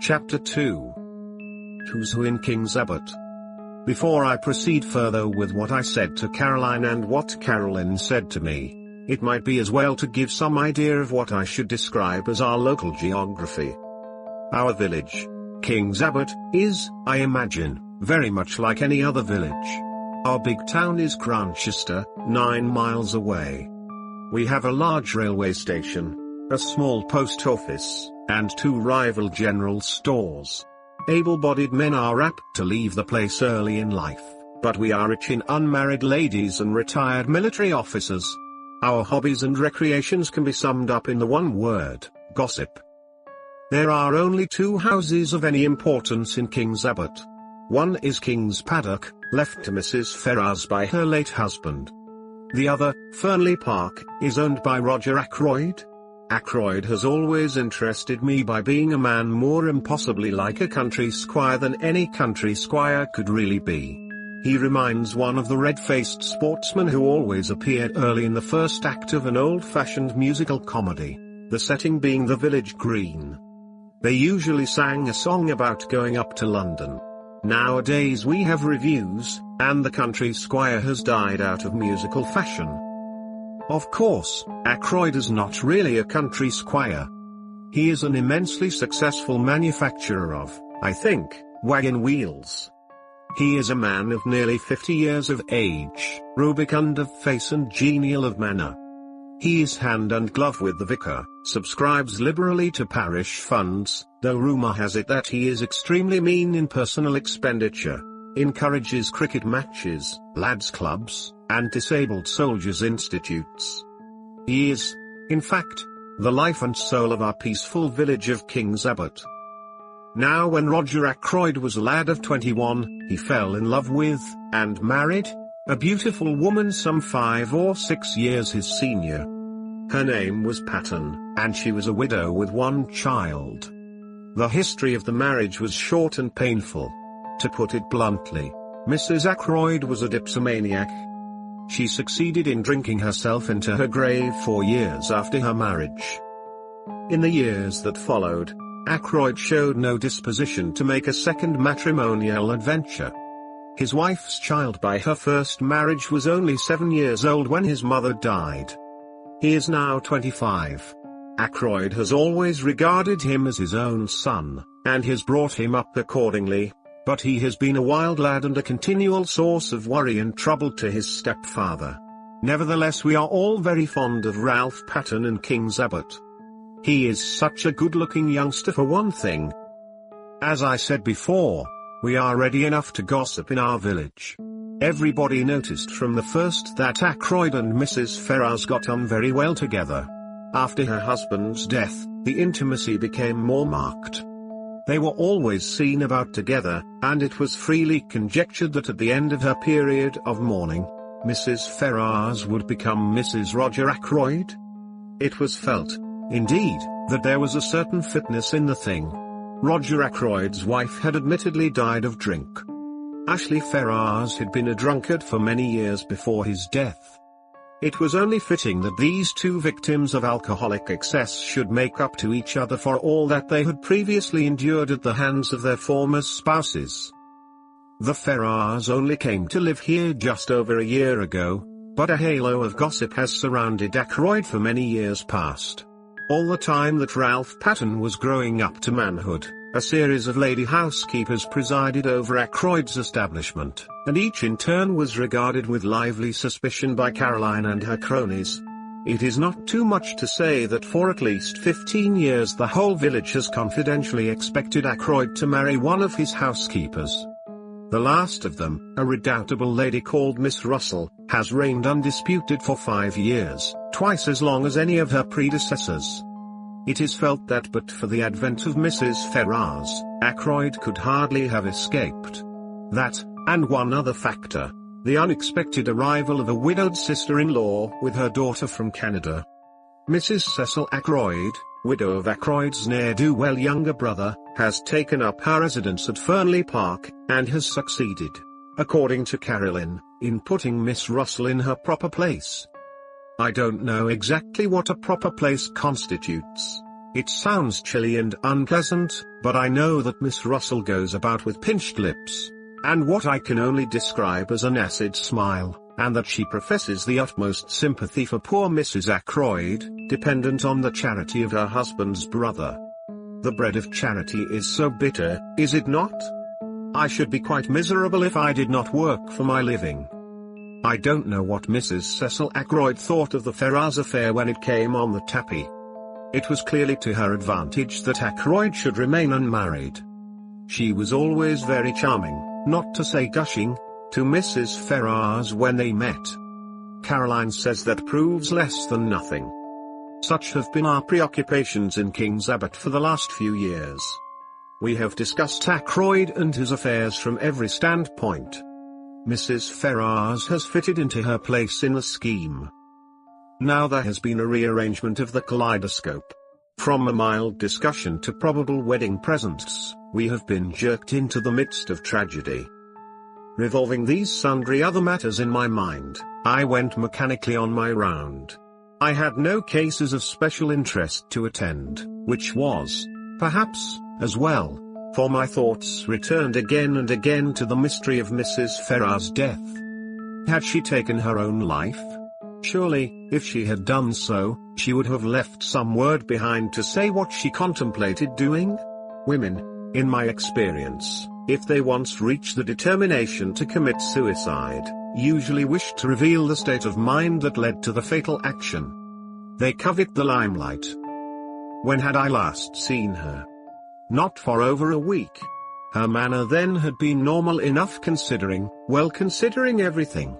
Chapter 2. Who's Who in King's Abbot. Before I proceed further with what I said to Caroline and what Caroline said to me, it might be as well to give some idea of what I should describe as our local geography. Our village, King's Abbot, is, I imagine, very much like any other village. Our big town is Grantchester, 9 miles away. We have a large railway station, a small post office, and 2 rival general stores. Able-bodied men are apt to leave the place early in life, but we are rich in unmarried ladies and retired military officers. Our hobbies and recreations can be summed up in the one word, gossip. There are only 2 houses of any importance in King's Abbot. One is King's Paddock, left to Mrs. Ferrars by her late husband. The other, Fernley Park, is owned by Roger Ackroyd. Ackroyd has always interested me by being a man more impossibly like a country squire than any country squire could really be. He reminds one of the red-faced sportsmen who always appeared early in the first act of an old-fashioned musical comedy, the setting being the village green. They usually sang a song about going up to London. Nowadays we have reviews, and the country squire has died out of musical fashion. Of course, Ackroyd is not really a country squire. He is an immensely successful manufacturer of, I think, wagon wheels. He is a man of nearly 50 years of age, rubicund of face and genial of manner. He is hand and glove with the vicar, subscribes liberally to parish funds, though rumour has it that he is extremely mean in personal expenditure, encourages cricket matches, lads' clubs, and disabled soldiers' institutes. He is, in fact, the life and soul of our peaceful village of King's Abbot. Now when Roger Ackroyd was a lad of 21, he fell in love with, and married, a beautiful woman some 5 or 6 years his senior. Her name was Patton, and she was a widow with 1 child. The history of the marriage was short and painful. To put it bluntly, Mrs. Ackroyd was a dipsomaniac. She succeeded in drinking herself into her grave 4 years after her marriage. In the years that followed, Ackroyd showed no disposition to make a second matrimonial adventure. His wife's child by her first marriage was only 7 years old when his mother died. He is now 25. Ackroyd has always regarded him as his own son, and has brought him up accordingly, but he has been a wild lad and a continual source of worry and trouble to his stepfather. Nevertheless, we are all very fond of Ralph Patton in King's Abbot. He is such a good-looking youngster for one thing. As I said before, we are ready enough to gossip in our village. Everybody noticed from the first that Ackroyd and Mrs. Ferrars got on very well together. After her husband's death, the intimacy became more marked. They were always seen about together, and it was freely conjectured that at the end of her period of mourning, Mrs. Ferrars would become Mrs. Roger Ackroyd. It was felt, indeed, that there was a certain fitness in the thing. Roger Ackroyd's wife had admittedly died of drink. Ashley Ferrars had been a drunkard for many years before his death. It was only fitting that these 2 victims of alcoholic excess should make up to each other for all that they had previously endured at the hands of their former spouses. The Ferrars only came to live here just over a year ago, but a halo of gossip has surrounded Ackroyd for many years past. All the time that Ralph Patton was growing up to manhood, a series of lady housekeepers presided over Ackroyd's establishment, and each in turn was regarded with lively suspicion by Caroline and her cronies. It is not too much to say that for at least 15 years the whole village has confidentially expected Ackroyd to marry one of his housekeepers. The last of them, a redoubtable lady called Miss Russell, has reigned undisputed for 5 years, twice as long as any of her predecessors. It is felt that but for the advent of Mrs. Ferrars, Ackroyd could hardly have escaped. That, and one other factor, the unexpected arrival of a widowed sister-in-law with her daughter from Canada. Mrs. Cecil Ackroyd, widow of Ackroyd's ne'er-do-well younger brother, has taken up her residence at Fernley Park, and has succeeded, according to Caroline, in putting Miss Russell in her proper place. I don't know exactly what a proper place constitutes. It sounds chilly and unpleasant, but I know that Miss Russell goes about with pinched lips, and what I can only describe as an acid smile, and that she professes the utmost sympathy for poor Mrs. Ackroyd, dependent on the charity of her husband's brother. The bread of charity is so bitter, is it not? I should be quite miserable if I did not work for my living. I don't know what Mrs. Cecil Ackroyd thought of the Ferrars affair when it came on the tapis. It was clearly to her advantage that Ackroyd should remain unmarried. She was always very charming, not to say gushing, to Mrs. Ferrars when they met. Caroline says that proves less than nothing. Such have been our preoccupations in King's Abbot for the last few years. We have discussed Ackroyd and his affairs from every standpoint. Mrs. Ferrars has fitted into her place in the scheme. Now there has been a rearrangement of the kaleidoscope. From a mild discussion to probable wedding presents, we have been jerked into the midst of tragedy. Revolving these sundry other matters in my mind, I went mechanically on my round. I had no cases of special interest to attend, which was, perhaps, as well, for my thoughts returned again and again to the mystery of Mrs. Ferrars' death. Had she taken her own life? Surely, if she had done so, she would have left some word behind to say what she contemplated doing. Women, in my experience, if they once reach the determination to commit suicide, usually wish to reveal the state of mind that led to the fatal action. They covet the limelight. When had I last seen her? Not for over a week. Her manner then had been normal enough considering everything.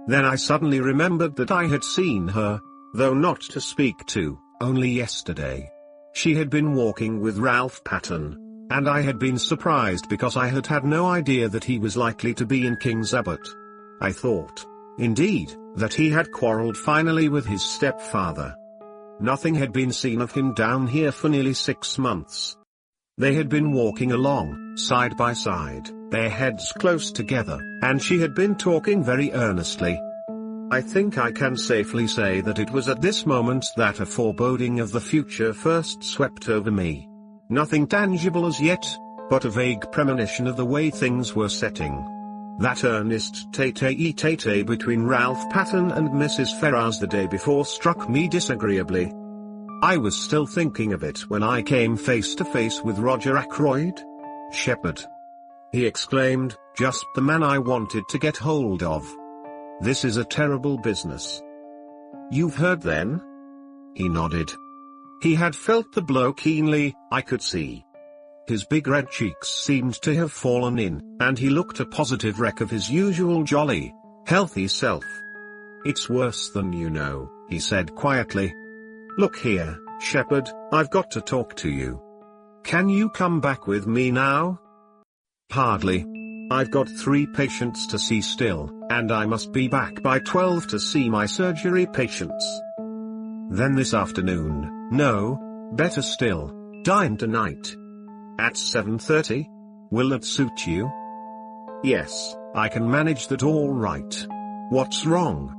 Then I suddenly remembered that I had seen her, though not to speak to, only yesterday. She had been walking with Ralph Patten, and I had been surprised because I had had no idea that he was likely to be in King's Abbot. I thought, indeed, that he had quarrelled finally with his stepfather. Nothing had been seen of him down here for nearly 6 months. They had been walking along, side by side, their heads close together, and she had been talking very earnestly. I think I can safely say that it was at this moment that a foreboding of the future first swept over me. Nothing tangible as yet, but a vague premonition of the way things were setting. That earnest tete-a-tete between Ralph Patten and Mrs. Ferrars the day before struck me disagreeably. I was still thinking of it when I came face to face with Roger Ackroyd. "Shepherd!" he exclaimed, "just the man I wanted to get hold of. This is a terrible business." "You've heard then?" He nodded. He had felt the blow keenly, I could see. His big red cheeks seemed to have fallen in, and he looked a positive wreck of his usual jolly, healthy self. "It's worse than you know," he said quietly. "Look here, Shepherd, I've got to talk to you. Can you come back with me now?" "Hardly. I've got 3 patients to see still, and I must be back by 12 to see my surgery patients." "Then this afternoon?" "No, better still, dine tonight. At 7:30? Will that suit you?" "Yes, I can manage that all right. What's wrong?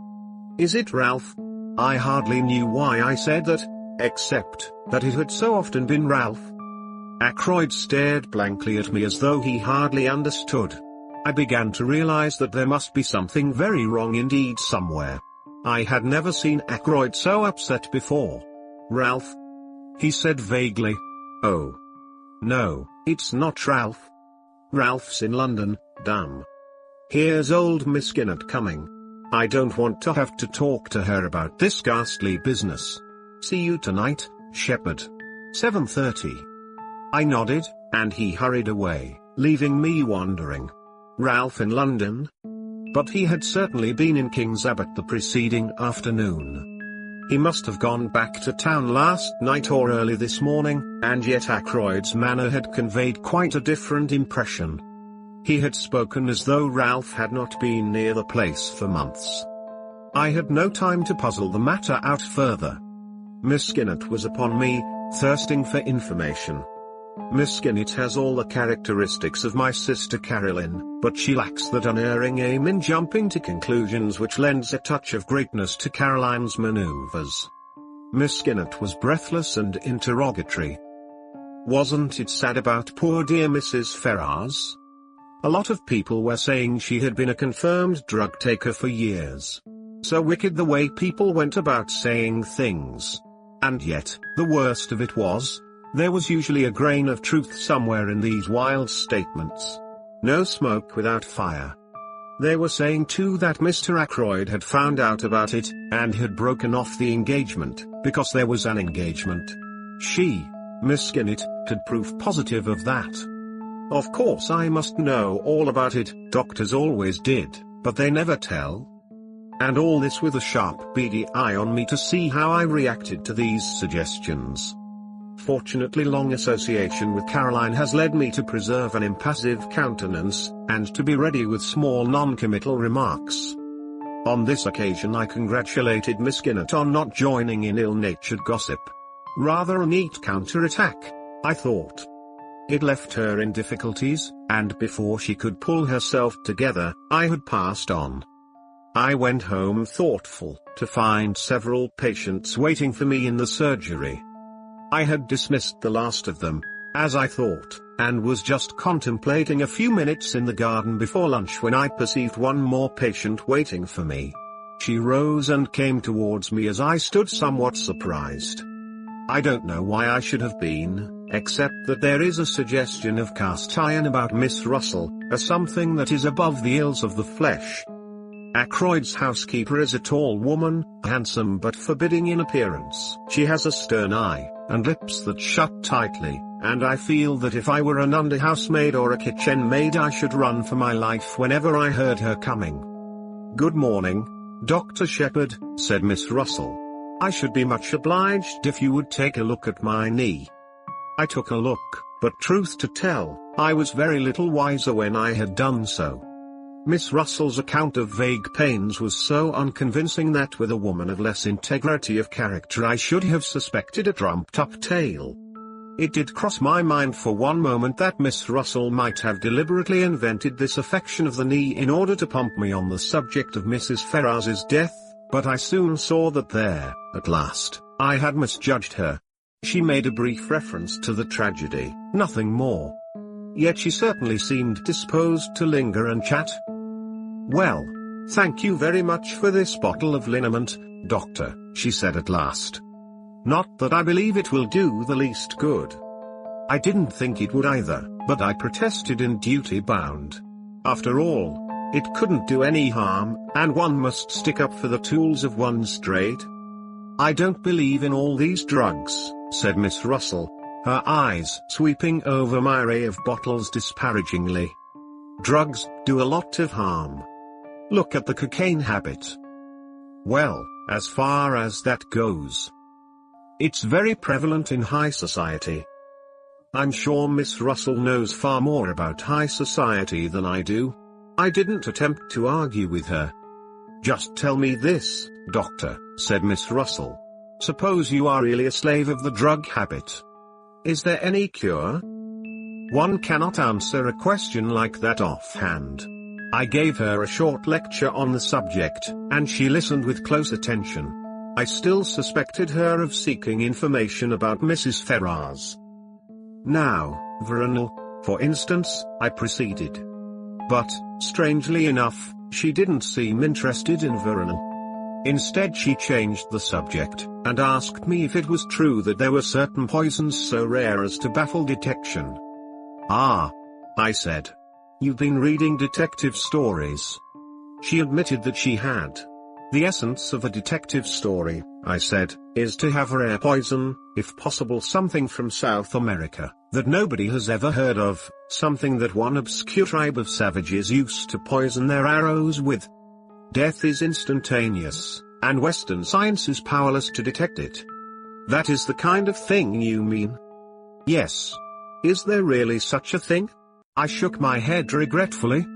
Is it Ralph?" I hardly knew why I said that, except that it had so often been Ralph. Ackroyd stared blankly at me as though he hardly understood. I began to realize that there must be something very wrong indeed somewhere. I had never seen Ackroyd so upset before. "Ralph?" he said vaguely. "Oh. No, it's not Ralph. Ralph's in London, damn. Here's old Miss Ginnett coming. I don't want to have to talk to her about this ghastly business. See you tonight, Shepherd. 7:30. I nodded, and he hurried away, leaving me wondering. Ralph in London? But he had certainly been in King's Abbot the preceding afternoon. He must have gone back to town last night or early this morning, and yet Ackroyd's manner had conveyed quite a different impression. He had spoken as though Ralph had not been near the place for months. I had no time to puzzle the matter out further. Miss Ginnett was upon me, thirsting for information. Miss Ginnett has all the characteristics of my sister Caroline, but she lacks that unerring aim in jumping to conclusions which lends a touch of greatness to Caroline's maneuvers. Miss Skinner was breathless and interrogatory. Wasn't it sad about poor dear Mrs. Ferrars? A lot of people were saying she had been a confirmed drug taker for years. So wicked the way people went about saying things. And yet, the worst of it was, there was usually a grain of truth somewhere in these wild statements. No smoke without fire. They were saying too that Mr. Ackroyd had found out about it, and had broken off the engagement, because there was an engagement. She, Miss Skinner, had proof positive of that. Of course I must know all about it, doctors always did, but they never tell. And all this with a sharp beady eye on me to see how I reacted to these suggestions. Fortunately, long association with Caroline has led me to preserve an impassive countenance, and to be ready with small non-committal remarks. On this occasion I congratulated Miss Skinner on not joining in ill-natured gossip. Rather a neat counter-attack, I thought. It left her in difficulties, and before she could pull herself together, I had passed on. I went home thoughtful, to find several patients waiting for me in the surgery. I had dismissed the last of them, as I thought, and was just contemplating a few minutes in the garden before lunch when I perceived one more patient waiting for me. She rose and came towards me as I stood somewhat surprised. I don't know why I should have been, except that there is a suggestion of cast iron about Miss Russell, a something that is above the ills of the flesh. Ackroyd's housekeeper is a tall woman, handsome but forbidding in appearance. She has a stern eye, and lips that shut tightly, and I feel that if I were an under-housemaid or a kitchen maid I should run for my life whenever I heard her coming. "Good morning, Dr. Shepherd," said Miss Russell. "I should be much obliged if you would take a look at my knee." I took a look, but truth to tell, I was very little wiser when I had done so. Miss Russell's account of vague pains was so unconvincing that with a woman of less integrity of character I should have suspected a trumped-up tale. It did cross my mind for one moment that Miss Russell might have deliberately invented this affection of the knee in order to pump me on the subject of Mrs. Ferrars's death, but I soon saw that there, at last, I had misjudged her. She made a brief reference to the tragedy, nothing more. Yet she certainly seemed disposed to linger and chat. "Well, thank you very much for this bottle of liniment, doctor," she said at last. "Not that I believe it will do the least good." I didn't think it would either, but I protested in duty bound. After all, it couldn't do any harm, and one must stick up for the tools of one's trade. "I don't believe in all these drugs," said Miss Russell, her eyes sweeping over my array of bottles disparagingly. "Drugs do a lot of harm. Look at the cocaine habit. Well, as far as that goes, it's very prevalent in high society. I'm sure Miss Russell knows far more about high society than I do." I didn't attempt to argue with her. "Just tell me this, doctor," said Miss Russell. "Suppose you are really a slave of the drug habit. Is there any cure?" One cannot answer a question like that offhand. I gave her a short lecture on the subject, and she listened with close attention. I still suspected her of seeking information about Mrs. Ferrars. "Now, Veronal, for instance," I proceeded. But, strangely enough, she didn't seem interested in Veronal. Instead she changed the subject, and asked me if it was true that there were certain poisons so rare as to baffle detection. "Ah," I said. "You've been reading detective stories." She admitted that she had. "The essence of a detective story," I said, "is to have rare poison, if possible something from South America, that nobody has ever heard of, something that one obscure tribe of savages used to poison their arrows with. Death is instantaneous, and Western science is powerless to detect it. That is the kind of thing you mean?" "Yes. Is there really such a thing?" I shook my head regretfully.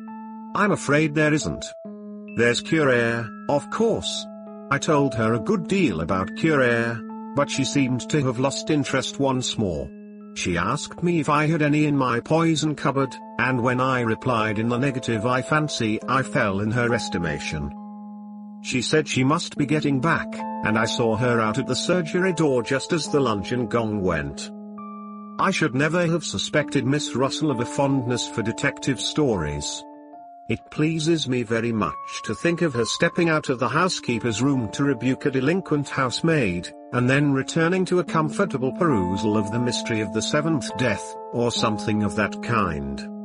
"I'm afraid there isn't. There's Curer, of course." I told her a good deal about Curer, but she seemed to have lost interest once more. She asked me if I had any in my poison cupboard, and when I replied in the negative I fancy I fell in her estimation. She said she must be getting back, and I saw her out at the surgery door just as the luncheon gong went. I should never have suspected Miss Russell of a fondness for detective stories. It pleases me very much to think of her stepping out of the housekeeper's room to rebuke a delinquent housemaid, and then returning to a comfortable perusal of The Mystery of the Seventh Death, or something of that kind.